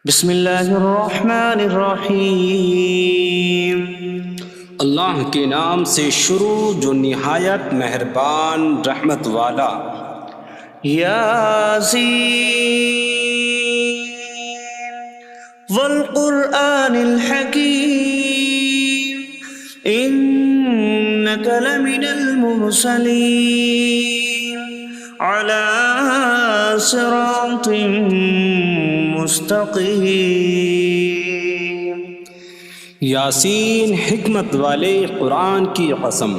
بسم اللہ الرحمن الرحیم۔ اللہ کے نام سے شروع جو نہایت مہربان رحمت والا۔ یاسین والقرآن الحکیم انک لمن المرسلین علی صراط مستقیم۔ یاسین حکمت والے قرآن کی قسم،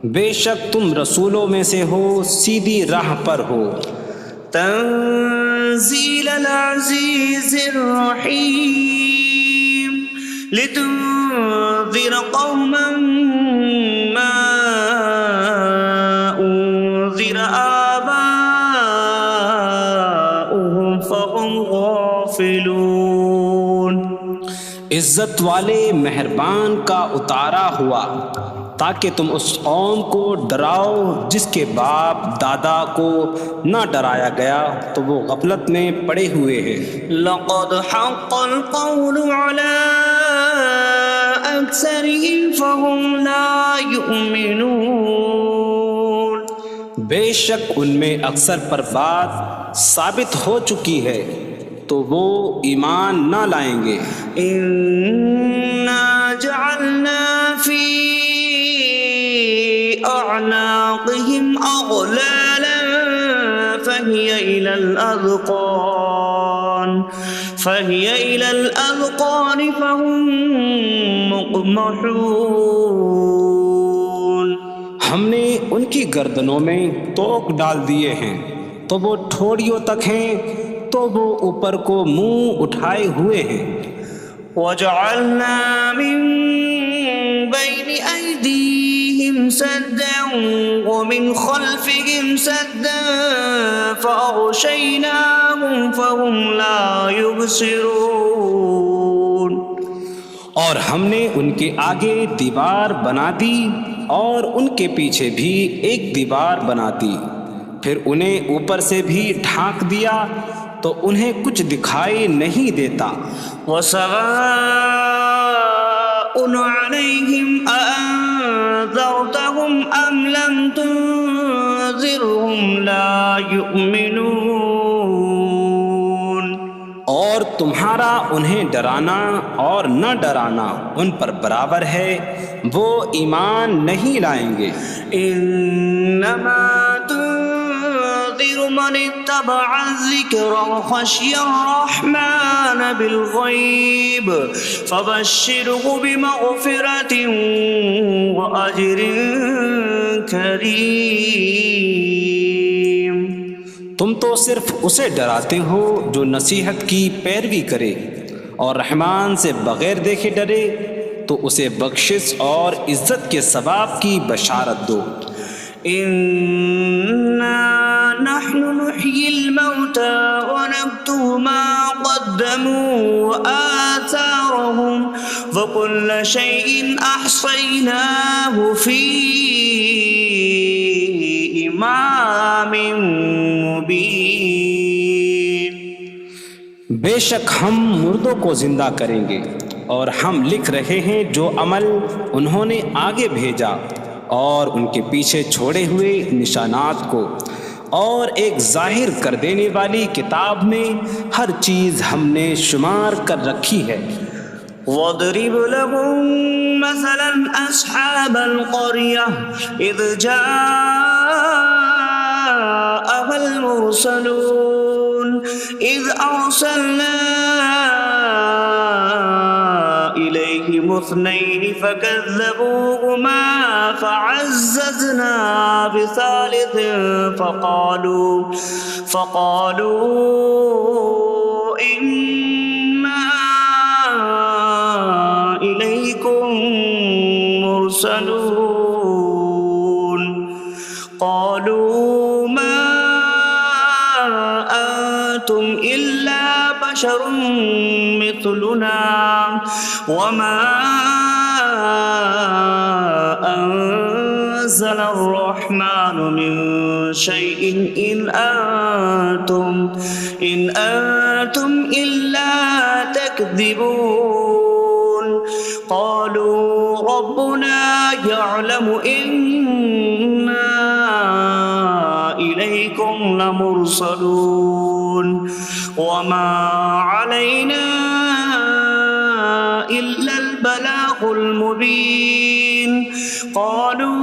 بے شک تم رسولوں میں سے ہو، سیدھی راہ پر ہو۔ تنزیل العزیز الرحیم لتنذر قوما ما انذر آباؤهم فهم غافلون۔ عزت والے مہربان کا اتارا ہوا تاکہ تم اس قوم کو ڈراؤ جس کے باپ دادا کو نہ ڈرایا گیا تو وہ غفلت میں پڑے ہوئے ہیں۔ لقد حق القول على أكثرهم فهم لا يؤمنون۔ بے شک ان میں اکثر پر بات ثابت ہو چکی ہے تو وہ ایمان نہ لائیں گے۔ إنا جعلنا في أعناقهم أغلالا فهي إلى الأذقان فهم مقمحون۔ ہم نے ان کی گردنوں میں توق ڈال دیے ہیں تو وہ ٹھوڑیوں تک ہیں، تو وہ اوپر کو منہ اٹھائے ہوئے ہیں۔ وجعلنا من بين أيديهم سدا ومن خلفهم سدا فأغشيناهم فهم لا يبصرون۔ اور ہم نے ان کے آگے دیوار بنا دی اور ان کے پیچھے بھی ایک دیوار بنا دی، پھر انہیں اوپر سے بھی ڈھانک دیا تو انہیں کچھ دکھائی نہیں دیتا۔ وسواء عليهم أأنذرتهم أم لم تنذرهم لا يؤمنون۔ اور تمہارا انہیں ڈرانا اور نہ ڈرانا ان پر برابر ہے، وہ ایمان نہیں لائیں گے۔ انما تنذر من اتبع الذکر وخشی الرحمن بالغیب فبشره بمغفرة وأجر کریم۔ تم تو صرف اسے ڈراتے ہو جو نصیحت کی پیروی کرے اور رحمان سے بغیر دیکھے ڈرے، تو اسے بخشش اور عزت کے ثواب کی بشارت دو۔ انا نحن نحيي الموتى ونكتب ما قدموا وآثارهم وكل شيء أحصيناه في إمام مبين۔ بے شک ہم مردوں کو زندہ کریں گے اور ہم لکھ رہے ہیں جو عمل انہوں نے آگے بھیجا اور ان کے پیچھے چھوڑے ہوئے نشانات کو، اور ایک ظاہر کر دینے والی کتاب میں ہر چیز ہم نے شمار کر رکھی ہے۔ وَاضْرِبْ لَهُم مَّثَلًا أَصْحَابَ الْقَرْيَةِ إِذْ جَاءَهَا الْمُرْسَلُونَ إِذْ أَرْسَلْنَا إِلَيْهِمُ اثْنَيْنِ فَكَذَّبُوهُمَا فَعَزَّزْنَا بِثَالِثٍ فَقَالُوا إِنَّا إِلَيْكُمْ مُرْسَلُونَ۔ قَالُوا مَا أَنتُمْ إِلَّا بَشَرٌ مِثْلُنَا وَمَا أَنتُمْ نزل الرحمن من شيء إن أنتم إلا تكذبون قالوا ربنا يعلم إنا إليكم لمرسلون وما علينا إلا البلاغ المبين قالوا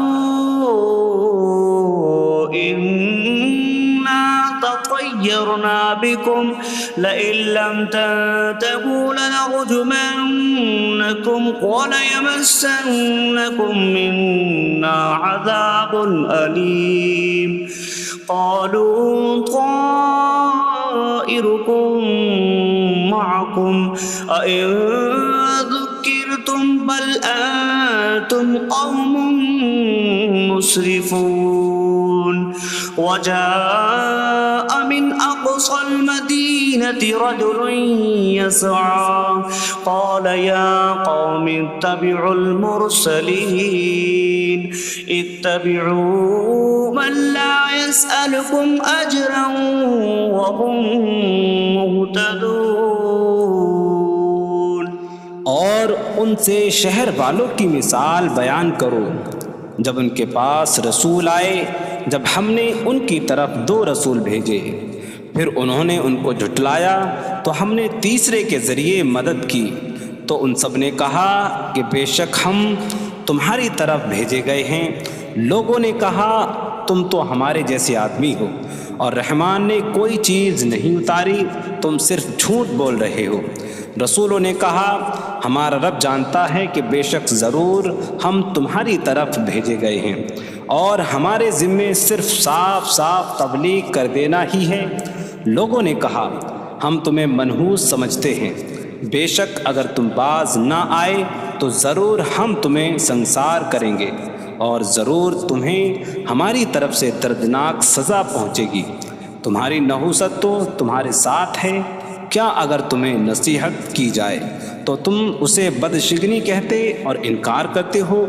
إنا تطيرنا بكم لئن لم تنتهوا لنرجمنكم وليمسنكم منا عذاب أليم قالوا طائركم معكم أئن ذكرتم بل أنتم قوم مسرفون وجاء من أقصى المدينة رجل يسعى قال يا قوم اتبعوا المرسلين اتبعوا من لا يسألكم أجرا وهم مهتدون اور ان سے شہر والوں کی مثال بیان کرو جب ان کے پاس رسول آئے جب ہم نے ان کی طرف 2 رسول بھیجے پھر انہوں نے ان کو جھٹلایا تو ہم نے تیسرے کے ذریعے مدد کی تو ان سب نے کہا کہ بے شک ہم تمہاری طرف بھیجے گئے ہیں لوگوں نے کہا تم تو ہمارے جیسے آدمی ہو اور رحمان نے کوئی چیز نہیں اتاری تم صرف جھوٹ بول رہے ہو رسولوں نے کہا ہمارا رب جانتا ہے کہ بے شک ضرور ہم تمہاری طرف بھیجے گئے ہیں اور ہمارے ذمے صرف صاف صاف تبلیغ کر دینا ہی ہے لوگوں نے کہا ہم تمہیں منحوس سمجھتے ہیں بے شک اگر تم باز نہ آئے تو ضرور ہم تمہیں سنسار کریں گے اور ضرور تمہیں ہماری طرف سے دردناک سزا پہنچے گی تمہاری نحوست تو تمہارے ساتھ ہے کیا اگر تمہیں نصیحت کی جائے تو تم اسے بدشگنی کہتے اور انکار کرتے ہو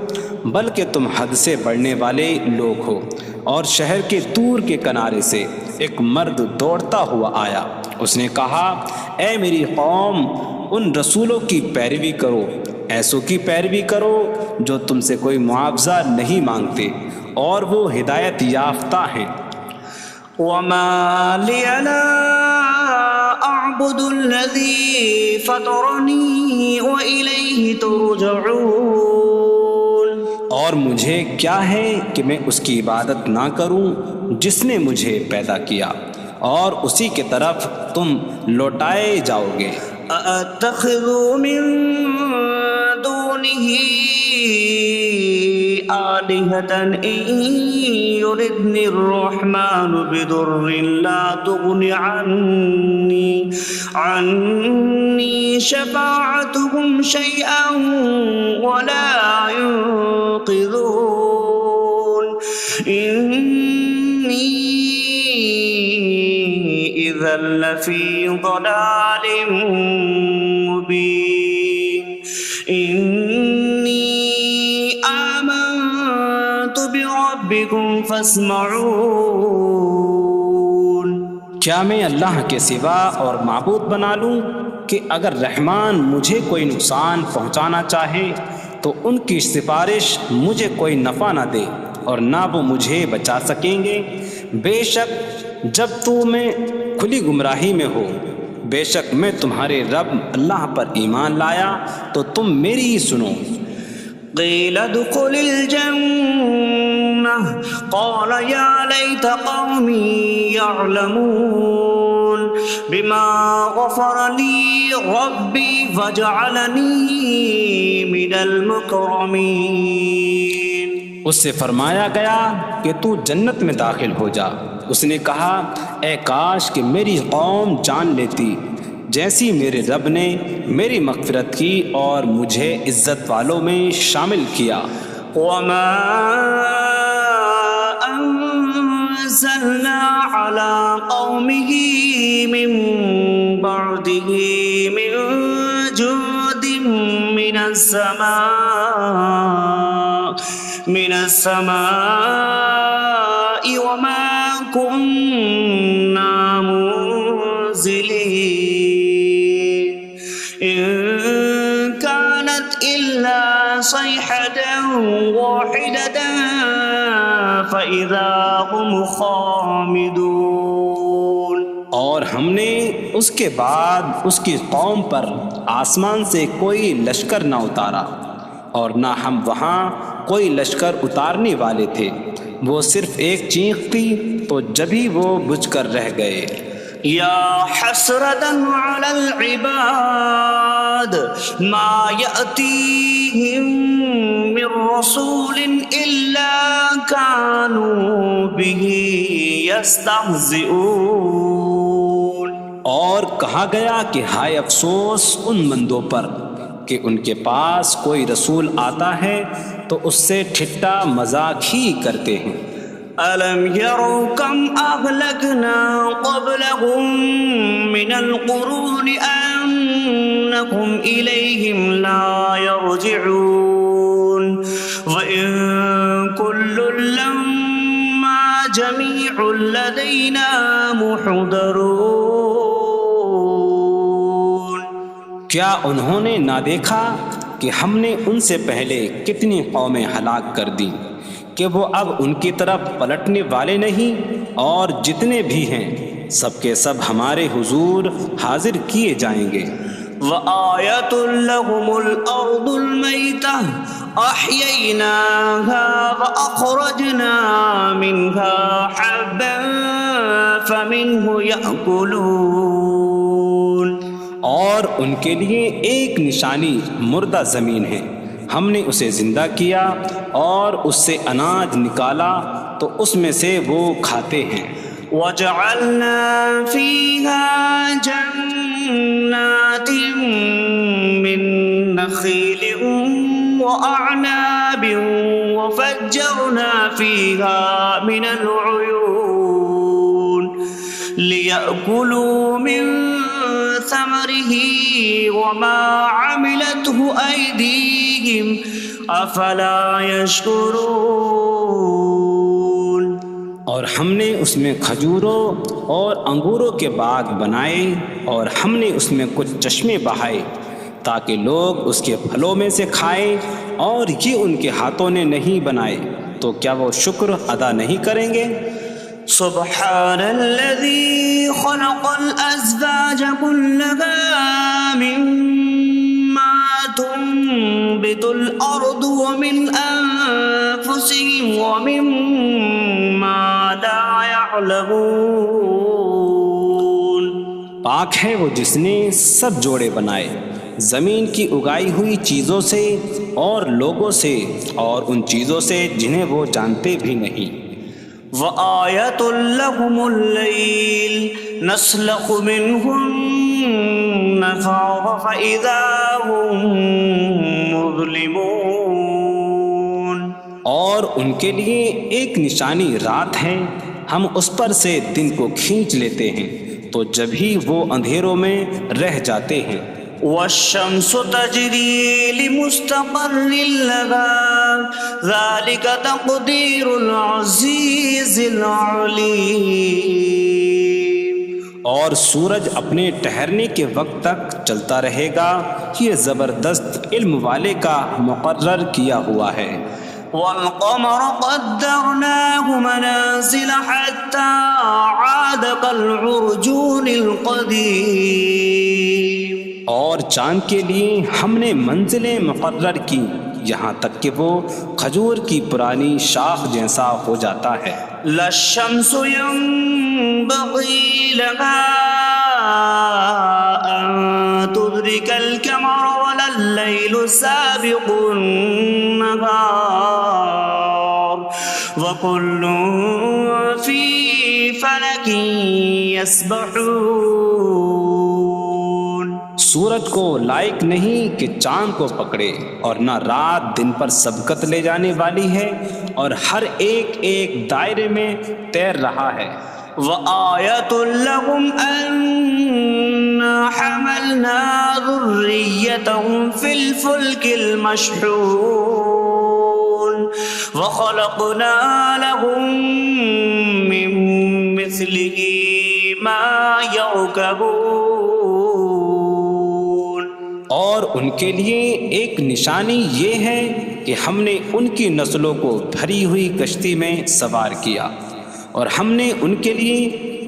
بلکہ تم حد سے بڑھنے والے لوگ ہو اور شہر کے دور کے کنارے سے ایک مرد دوڑتا ہوا آیا اس نے کہا اے میری قوم ان رسولوں کی پیروی کرو ایسوں کی پیروی کرو جو تم سے کوئی معاوضہ نہیں مانگتے اور وہ ہدایت یافتہ ہیں وما لي لا أعبد الذي فطرني وإليه ترجعون اور مجھے کیا ہے کہ میں اس کی عبادت نہ کروں جس نے مجھے پیدا کیا اور اسی کی طرف تم لوٹائے جاؤ گے أأتخذ من دونه آلهة إن يردني الرحمن بضر لا تغن عني شفاعتهم شيئا ولا ينقذون إني إذا لفي ضلال مبين إني آمنت بربكم فاسمعون کیا میں اللہ کے سوا اور معبود بنا لوں کہ اگر رحمان مجھے کوئی نقصان پہنچانا چاہے تو ان کی سفارش مجھے کوئی نفع نہ دے اور نہ وہ مجھے بچا سکیں گے بے شک جب میں کھلی گمراہی میں ہو بے شک میں تمہارے رب اللہ پر ایمان لایا تو تم میری ہی سنو قيل ادخل الجنة قال يا ليت قومي يعلمون بما غفر لي ربي فجعلني من المكرمين اس سے فرمایا گیا کہ تو جنت میں داخل ہو جا اس نے کہا اے کاش کہ میری قوم جان لیتی جیسی میرے رب نے میری مغفرت کی اور مجھے عزت والوں میں شامل کیا وما أنزلنا على قومه من بعده من جود من السماء من السماء وما كنا منزلين إن كانت إلا صيحة واحدة فإذا هم خامدون۔ اور ہم نے اس کے بعد اس کی قوم پر آسمان سے کوئی لشکر نہ اتارا، اور نہ ہم وہاں کوئی لشکر اتارنے والے تھے، وہ صرف ایک چیخ تھی تو جبھی وہ بجھ کر رہ گئے۔ یا حسرة على العباد ما يأتيهم من رسول إلا كانوا به يستهزئون۔ اور کہا گیا کہ ہائے افسوس ان بندوں پر کہ ان کے پاس کوئی رسول آتا ہے تو اس سے ٹھٹا مذاق ہی کرتے ہیں۔ أَلَمْ يَرَوْا كَمْ أَهْلَكْنَا قَبْلَهُمْ مِنَ الْقُرُونِ أَنَّكُمْ إِلَيْهِمْ لَا يَرْجِعُونَ وَإِن كُلٌّ لَّمَّا جَمِيعٌ لَّدَيْنَا مُحْضَرُونَ۔ کیا انہوں نے نہ دیکھا کہ ہم نے ان سے پہلے کتنی قومیں ہلاک کر دیں کہ وہ اب ان کی طرف پلٹنے والے نہیں، اور جتنے بھی ہیں سب کے سب ہمارے حضور حاضر کیے جائیں گے۔ وَآيَةٌ لَّهُمُ الْأَرْضُ الْمَيْتَةُ أَحْيَيْنَاهَا وَأَخْرَجْنَا مِنْهَا حَبًّا فَمِنْهُ يَأْكُلُونَ۔ اور ان کے لیے ایک نشانی مردہ زمین ہے، ہم نے اسے زندہ کیا اور اس سے اناج نکالا تو اس میں سے وہ کھاتے ہیں۔ وَجَعَلْنَا فِيهَا جَنَّاتٍ مِّن نَّخِيلٍ وَأَعْنَابٍ وَفَجَّرْنَا فِيهَا مِنَ الْعُيُونِ لِيَأْكُلُوا مِن ثَمَرِهِ وَمَا عَمِلَتْهُ أَيْدِيهِمْ أَفَلَا يَشْكُرُونَ۔ اور ہم نے اس میں کھجوروں اور انگوروں کے باغ بنائے، اور ہم نے اس میں کچھ چشمے بہائے تاکہ لوگ اس کے پھلوں میں سے کھائیں، اور یہ ان کے ہاتھوں نے نہیں بنائے، تو کیا وہ شکر ادا نہیں کریں گے؟ سبحان الذي خلق الأزواج كلها مما تنبت الأرض ومن أنفسهم ومما لا يعلمون۔ پاک ہے وہ جس نے سب جوڑے بنائے زمین کی اگائی ہوئی چیزوں سے اور لوگوں سے اور ان چیزوں سے جنہیں وہ جانتے بھی نہیں۔ وَآيَةٌ لَّهُمُ اللَّيْلُ نَسْلَخُ مِنْهُ النَّهَارَ فَإِذَا هُم مُظْلِمُونَ۔ اور ان کے لیے ایک نشانی رات ہے، ہم اس پر سے دن کو کھینچ لیتے ہیں تو جبھی وہ اندھیروں میں رہ جاتے ہیں۔ وَالشَّمْسُ تَجْرِي لِمُسْتَقَرٍّ لَّهَا ذَلِكَ تَقْدِيرُ الْعَزِيزِ الْعَلِيمِ۔ اور سورج اپنے ٹھہرنے کے وقت تک چلتا رہے گا، یہ زبردست علم والے کا مقرر کیا ہوا ہے۔ وَالْقَمَرَ قَدَّرْنَاهُ مَنَازِلَ حَتَّى عَادَ كَالْعُرْجُونِ الْقَدِيمِ۔ اور چاند کے لیے ہم نے منزلیں مقرر کی یہاں تک کہ وہ کھجور کی پرانی شاخ جیسا ہو جاتا ہے۔ لا الشمس ينبغي لها أن تدرك القمر ولا الليل سابق النهار وكل في فلك يسبحون۔ سورج کو لائق نہیں کہ چاند کو پکڑے، اور نہ رات دن پر سبقت لے جانے والی ہے، اور ہر ایک ایک دائرے میں تیر رہا ہے۔ وَآيَةٌ لَّهُمْ أَنَّا حَمَلْنَا ذُرِّيَّتَهُمْ فِي الْفُلْكِ الْمَشْحُونِ۔ وخلقنا لهم من مثله ما يركبون. اور ان کے لیے ایک نشانی یہ ہے کہ ہم نے ان کی نسلوں کو بھری ہوئی کشتی میں سوار کیا، اور ہم نے ان کے لیے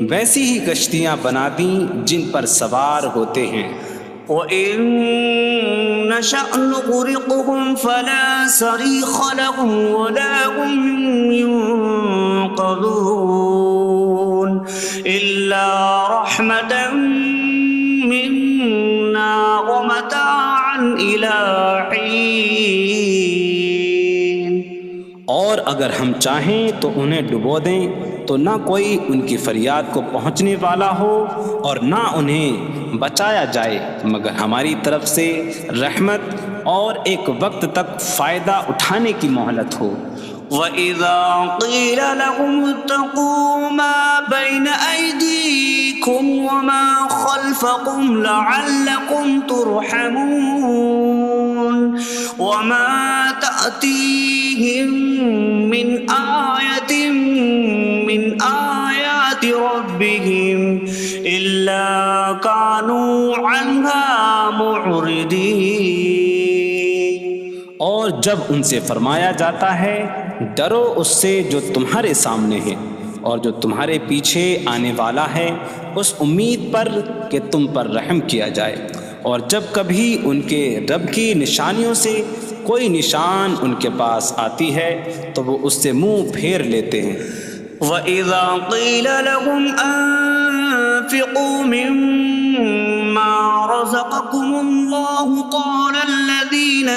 ویسی ہی کشتیاں بنا دیں جن پر سوار ہوتے ہیں. وَإِن نَّشَأْ نُغْرِقْهُمْ فَلَا صَرِيخَ لَهُمْ وَلَا هُمْ يُنقَذُونَ إِلَّا رَحْمَةً مِّنَّا وَمَتَاعًا إِلَىٰ حِينٍ. اور اگر ہم چاہیں تو انہیں ڈبو دیں تو نہ کوئی ان کی فریاد کو پہنچنے والا ہو اور نہ انہیں بچایا جائے مگر ہماری طرف سے رحمت اور ایک وقت تک فائدہ اٹھانے کی مہلت ہو. وَإِذَا قِيلَ لَهُمُ اتَّقُوا مَا بَيْنَ أَيْدِيكُمْ وَمَا خَلْفَكُمْ لَعَلَّكُمْ تُرْحَمُونَ وَمَا تَأْتِيهِم مِّنْ آيَةٍ مِّنْ آيَاتِ رَبِّهِمْ إِلَّا كَانُوا عَنْهَا مُعْرِضِينَ. اور جب ان سے فرمایا جاتا ہے ڈرو اس سے جو تمہارے سامنے ہے اور جو تمہارے پیچھے آنے والا ہے، اس امید پر کہ تم پر رحم کیا جائے، اور جب کبھی ان کے رب کی نشانیوں سے کوئی نشان ان کے پاس آتی ہے تو وہ اس سے منہ پھیر لیتے ہیں. وَإِذَا قِيلَ لَهُمْ أَنفِقُوا مِمَّا رَزَقَكُمُ اللَّهُ قَالَ الَّذِينَ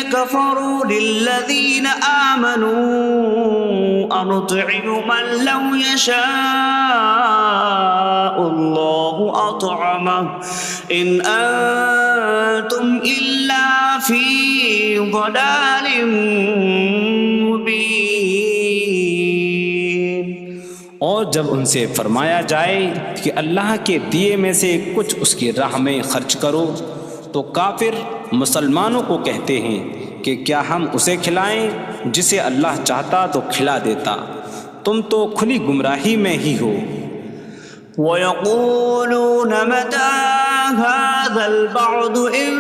كَفَرُوا لِلَّذِينَ آمَنُوا أَنُطْعِمُ مَن لَّوْ يَشَاءُ اللَّهُ أَطْعَمَهُ إِنْ أَنتُمْ إِلَّا فِي ضَلَالٍ مُّبِينٍ. اور جب ان سے فرمایا جائے کہ اللہ کے دیے میں سے کچھ اس کی راہ میں خرچ کرو تو کافر مسلمانوں کو کہتے ہیں کہ کیا ہم اسے کھلائیں جسے اللہ چاہتا تو کھلا دیتا، تم تو کھلی گمراہی میں ہی ہو. وَيَقُولُونَ مَتَىٰ هَٰذَا الْوَعْدُ إِن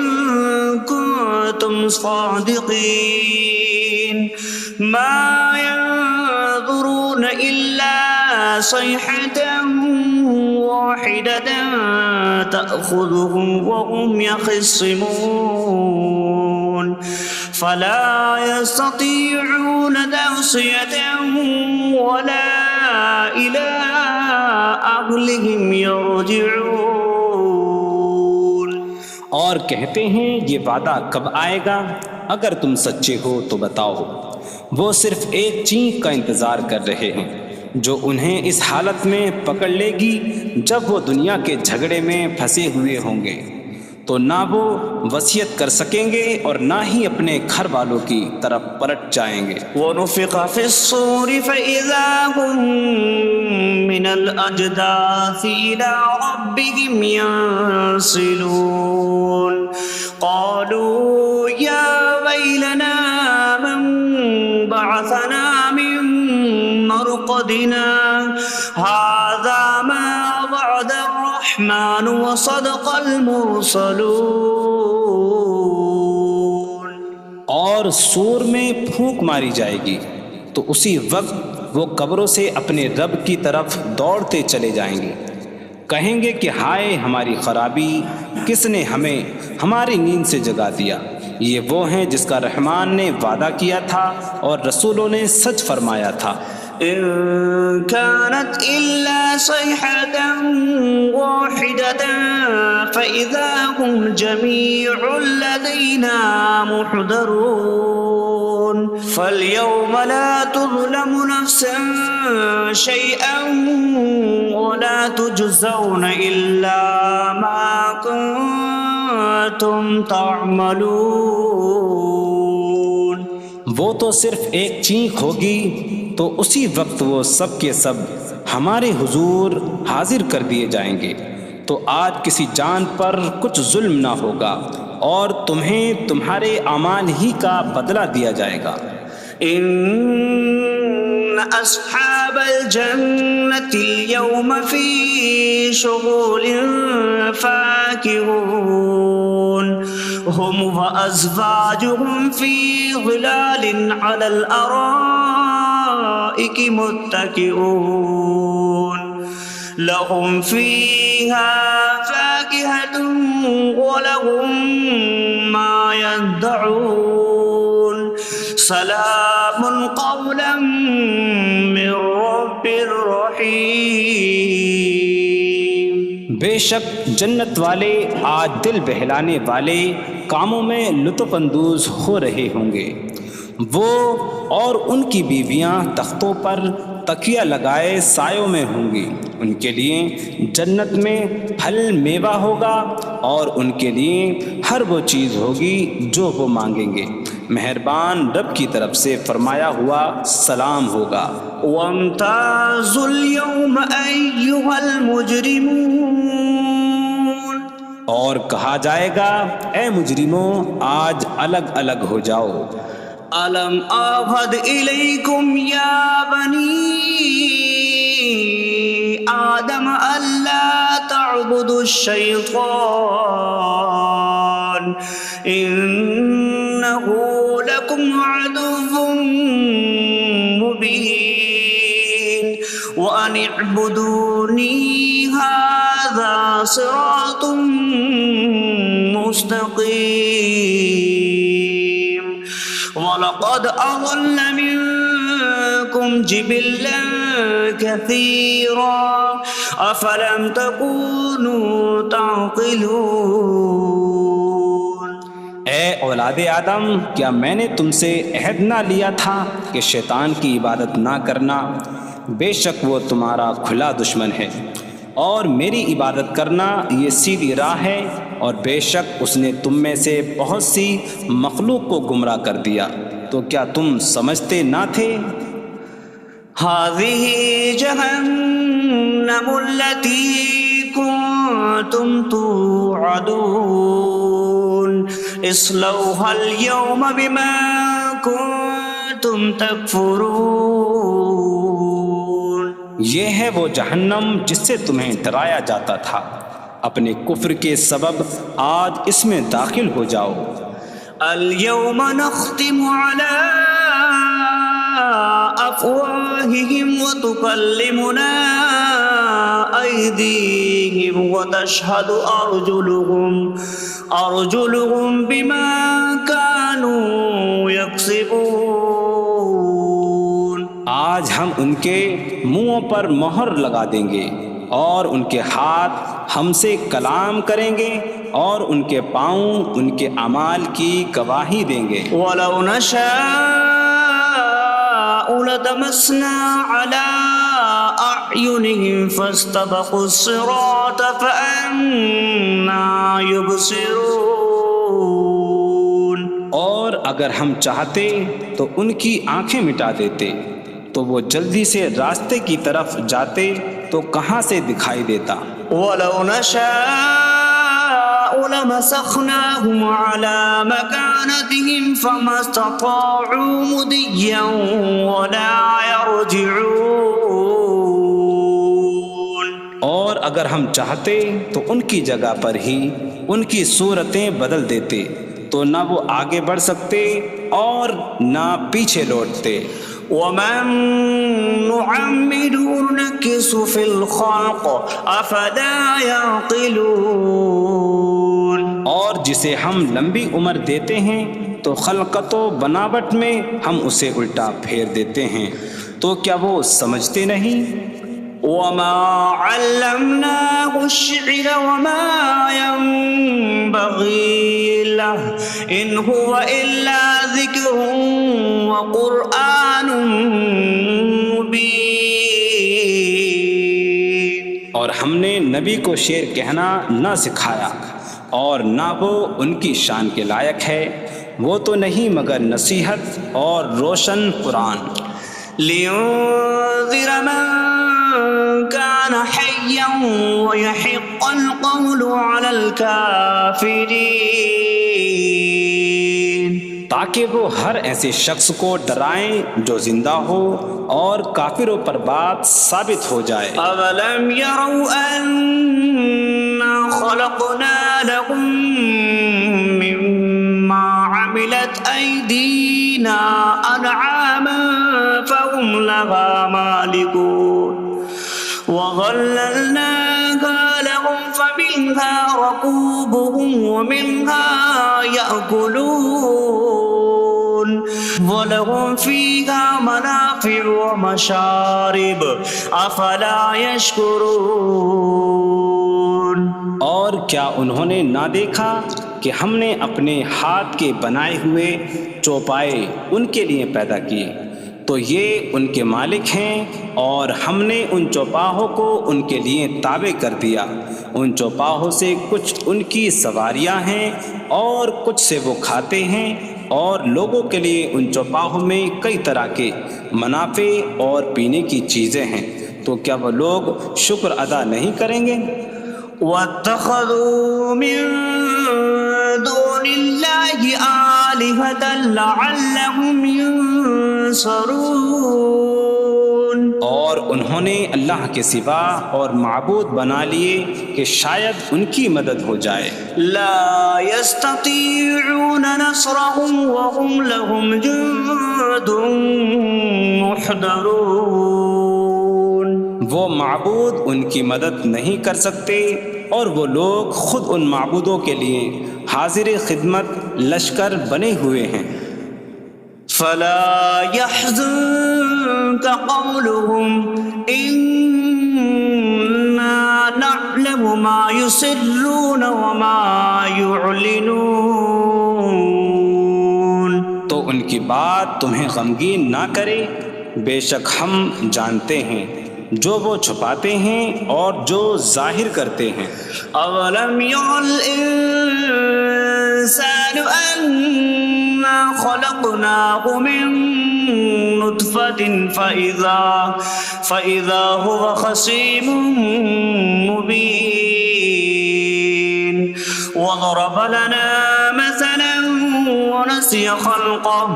كُنتُمْ صَادِقِينَ مَا يَنظُرُونَ إِلَّا صَيْحَةً وَاحِدَةً تَأْخُذُهُمْ وَهُمْ يَخِصِّمُونَ فَلَا يَسْتَطِيعُونَ تَوْصِيَةً وَلَا إِلَىٰ أَهْلِهِمْ يَرْجِعُونَ. اور کہتے ہیں یہ وعدہ کب آئے گا؟ اگر تم سچے ہو تو بتاؤ. وہ صرف ایک چینک کا انتظار کر رہے ہیں جو انہیں اس حالت میں پکڑ لے گی جب وہ دنیا کے جھگڑے میں پھنسے ہوئے ہوں گے، تو نہ وہ وصیت کر سکیں گے اور نہ ہی اپنے گھر والوں کی طرف پلٹ جائیں گے. وَنُفِخَ فِي الصُّورِ فَإِذَا هُم مِّنَ الْأَجْدَاثِ إِلَىٰ رَبِّهِمْ يَنسِلُونَ قَالُوا يَا وَيْلَنَا مَن بَعَثَنَا مِن مَّرْقَدِنَا هَٰذَا مَا وَعَدَ الرَّحْمَٰنُ وَصَدَقَ الْمُرْسَلُونَ. اور سور میں پھونک ماری جائے گی تو اسی وقت وہ قبروں سے اپنے رب کی طرف دوڑتے چلے جائیں گے، کہیں گے کہ ہائے ہماری خرابی، کس نے ہمیں ہماری نیند سے جگا دیا. یہ وہ ہیں جس کا رحمان نے وعدہ کیا تھا اور رسولوں نے سچ فرمایا تھا. إن كانت إلا صيحة واحدة فإذا هم جميع لدينا محضرون. فاليوم لا تظلم نفس شيئا ولا تجزون إلا ما كنتم تعملون. وہ تو صرف ایک چینک ہوگی تو اسی وقت وہ سب کے سب ہمارے حضور حاضر کر دیے جائیں گے، تو آج کسی جان پر کچھ ظلم نہ ہوگا اور تمہیں تمہارے اعمال ہی کا بدلہ دیا جائے گا۔ إن أصحاب الجنة اليوم في شغل فاكهون هم وأزواجهم في ظلال على الأرائك متكئون لهم فيها فاكهة ولهم ما يدعون سلام قولا من رب رحیم۔ بے شک جنت والے آج دل بہلانے والے کاموں میں لطف اندوز ہو رہے ہوں گے۔ وہ اور ان کی بیویاں تختوں پر تکیہ لگائے سایوں میں ہوں گی۔ ان کے لیے جنت میں پھل میوہ ہوگا اور ان کے لیے ہر وہ چیز ہوگی جو وہ مانگیں گے۔ مہربان رب کی طرف سے فرمایا ہوا سلام ہوگا۔ وامتازوا اليوم أيها المجرمون، اور کہا جائے گا اے مجرموں آج الگ الگ ہو جاؤ۔ ألم أعهد إليكم يا بني آدم ألا تعبدوا الشيطان إنه لكم عدو مبين وأن اعبدوني هذا صراط مستقيم وَلَقَدْ أَضَلَّ مِنكُمْ جِبِلًّا كَثِيرًا أَفَلَمْ تَكُونُوا تَعْقِلُونَ۔ اے اولاد آدم، کیا میں نے تم سے عہد نہ لیا تھا کہ شیطان کی عبادت نہ کرنا؟ بے شک وہ تمہارا کھلا دشمن ہے، اور میری عبادت کرنا یہ سیدھی راہ ہے، اور بے شک اس نے تم میں سے بہت سی مخلوق کو گمراہ کر دیا، تو کیا تم سمجھتے نہ تھے؟ هذه جهنم التي كنتم توعدون اصلوها اليوم بما كنتم تكفرون۔ یہ ہے وہ جہنم جس سے تمہیں ڈرایا جاتا تھا، اپنے کفر کے سبب آج اس میں داخل ہو جاؤ۔ اليوم نختم على أفواههم وتكلمنا أيديهم وتشهد أرجلهم بما كانوا يكسبون۔ آج ہم ان کے منہوں پر مہر لگا دیں گے، اور ان کے ہاتھ ہم سے کلام کریں گے، اور ان کے پاؤں ان کے اعمال کی گواہی دیں گے۔ وَلَوْ نَشَاءُ لَطَمَسْنَا عَلَىٰ أَعْيُنِهِمْ فَاسْتَبَقُوا الصِّرَاطَ فَأَنَّىٰ يُبْصِرُونَ۔ اور اگر ہم چاہتے تو ان کی آنکھیں مٹا دیتے، تو وہ جلدی سے راستے کی طرف جاتے تو کہاں سے دکھائی دیتا۔ وَلَوْ نَشَاءُ لَمَسَخْنَاهُمْ عَلَىٰ مَكَانَتِهِمْ فَمَا اسْتَطَاعُوا مُضِيًّا وَلَا يَرْجِعُونَ۔ اور اگر ہم چاہتے تو ان کی جگہ پر ہی ان کی صورتیں بدل دیتے، تو نہ وہ آگے بڑھ سکتے اور نہ پیچھے لوٹتے۔ وَمَن نُّعَمِّرْهُ نُنَكِّسْهُ فِي الْخَلْقِ أَفَلَا يَعْقِلُونَ۔ اور جسے ہم لمبی عمر دیتے ہیں تو خلقت و بناوٹ میں ہم اسے الٹا پھیر دیتے ہیں، تو کیا وہ سمجھتے نہیں؟ وَمَا عَلَّمْنَاهُ الشِّعْرَ وَمَا يَنبَغِي لَهُ إِنْ هُوَ إِلَّا ذِكْرٌ وَقُرْآنٌ مُّبِينٌ۔ اور ہم نے نبی کو شعر کہنا نہ سکھایا، اور نہ وہ ان کی شان کے لائق ہے، وہ تو نہیں مگر نصیحت اور روشن قرآن۔ لِيُنذِرَ مَن كَانَ حَيًّا حيا ويحق القول على الكافرين تاکہ وہ ہر ایسے شخص کو ڈرائیں جو زندہ ہو اور کافروں پر بات ثابت ہو جائے۔ أولم يروا أنا خلقنا لهم مما عملت أيدينا أنعاما فهم لها مالكون وظللناها لهم فمنها ركوبهم ومنها يأكلون وَلَهُمْ فِيهَا مَنَافِعُ وَمَشَارِبُ أَفَلَا يَشْكُرُونَ۔ اور کیا انہوں نے نہ دیکھا کہ ہم نے اپنے ہاتھ کے بنائے ہوئے چوپائے ان کے لیے پیدا کیے، تو یہ ان کے مالک ہیں، اور ہم نے ان چوپاہوں کو ان کے لیے تابع کر دیا۔ ان چوپاہوں سے کچھ ان کی سواریاں ہیں اور کچھ سے وہ کھاتے ہیں، اور لوگوں کے لیے ان چوپاہوں میں کئی طرح کے منافع اور پینے کی چیزیں ہیں، تو کیا وہ لوگ شکر ادا نہیں کریں گے؟ وَاتَّخَذُوا مِن دُونِ اللَّهِ آلِهَةً لَعَلَّهُمْ يُنصَرُونَ۔ اور انہوں نے اللہ کے سوا اور معبود بنا لیے کہ شاید ان کی مدد ہو جائے۔ لا يستطيعون نصرهم وهم لهم جند محضرون۔ وہ معبود ان کی مدد نہیں کر سکتے، اور وہ لوگ خود ان معبودوں کے لیے حاضر خدمت لشکر بنے ہوئے ہیں۔ فلا يحزنك قولهم إنا نعلم ما يسرون وما يعلنون۔ تو ان کی بات تمہیں غمگین نہ کرے، بے شک ہم جانتے ہیں جو وہ چھپاتے ہیں اور جو ظاہر کرتے ہیں۔ اولم ير الانسان انا خلقناه من نطفة فإذا هو خصيم مبين وضرب لنا مثلا ونسي خلقه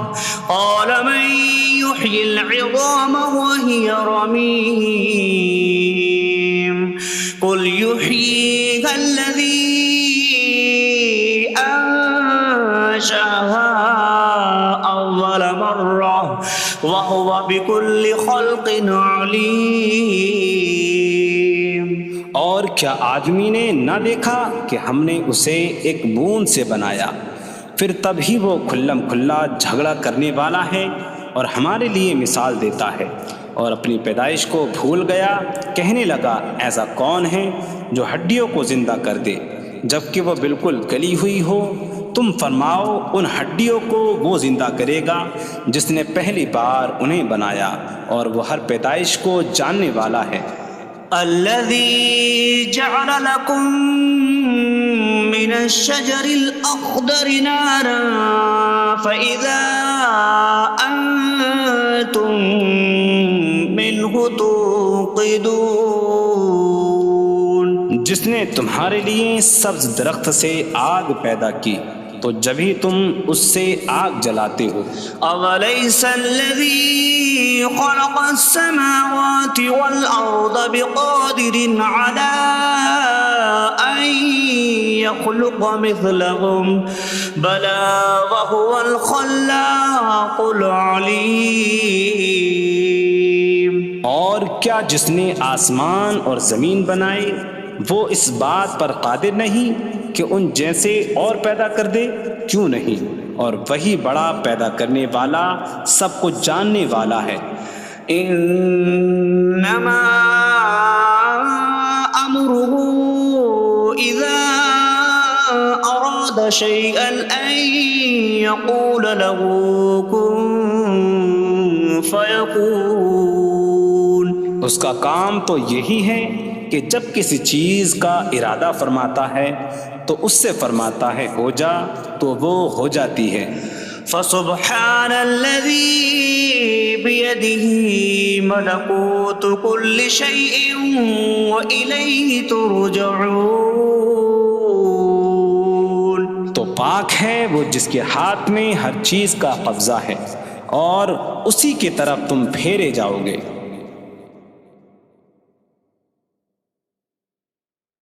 قال من يحيي العظام وهي رميم قل يحييها الذي أنشأها أول مرة وهو بكل خلق عليم۔ اور کیا آدمی نے نہ دیکھا کہ ہم نے اسے ایک بوند سے بنایا، پھر تب ہی وہ کھلم کھلا جھگڑا کرنے والا ہے اور ہمارے لیے مثال دیتا ہے، اور اپنی پیدائش کو بھول گیا، کہنے لگا ایسا کون ہے جو ہڈیوں کو زندہ کر دے جبکہ وہ بالکل گلی ہوئی ہو؟ تم فرماؤ ان ہڈیوں کو وہ زندہ کرے گا جس نے پہلی بار انہیں بنایا، اور وہ ہر پیدائش کو جاننے والا ہے۔ الذي جعل لكم من الشجر الأخضر نارا فإذا أنتم منه توقدون۔ جس نے تمہارے لیے سبز درخت سے آگ پیدا کی تو جبھی تم اس سے آگ جلاتے ہو۔ أَوَلَيْسَ الَّذِي خَلَقَ السَّمَاوَاتِ وَالْأَرْضَ بِقَادِرٍ عَلَىٰ أَن يَخْلُقَ مِثْلَهُم بَلَىٰ وَهُوَ الْخَلَّاقُ الْعَلِيمُ۔ اور کیا جس نے آسمان اور زمین بنائے وہ اس بات پر قادر نہیں کہ ان جیسے اور پیدا کر دے؟ کیوں نہیں، اور وہی بڑا پیدا کرنے والا سب کچھ جاننے والا ہے۔ انما امره اذا اراد شيئا ان يقول له كن فيكون۔ اس کا کام تو یہی ہے کہ جب کسی چیز کا ارادہ فرماتا ہے تو اس سے فرماتا ہے ہو جا، تو وہ ہو جاتی ہے۔ فسبحان الذي بيده ملكوت كل شيء وإليه ترجعون. تو پاک ہے وہ جس کے ہاتھ میں ہر چیز کا قبضہ ہے اور اسی کی طرف تم پھیرے جاؤ گے.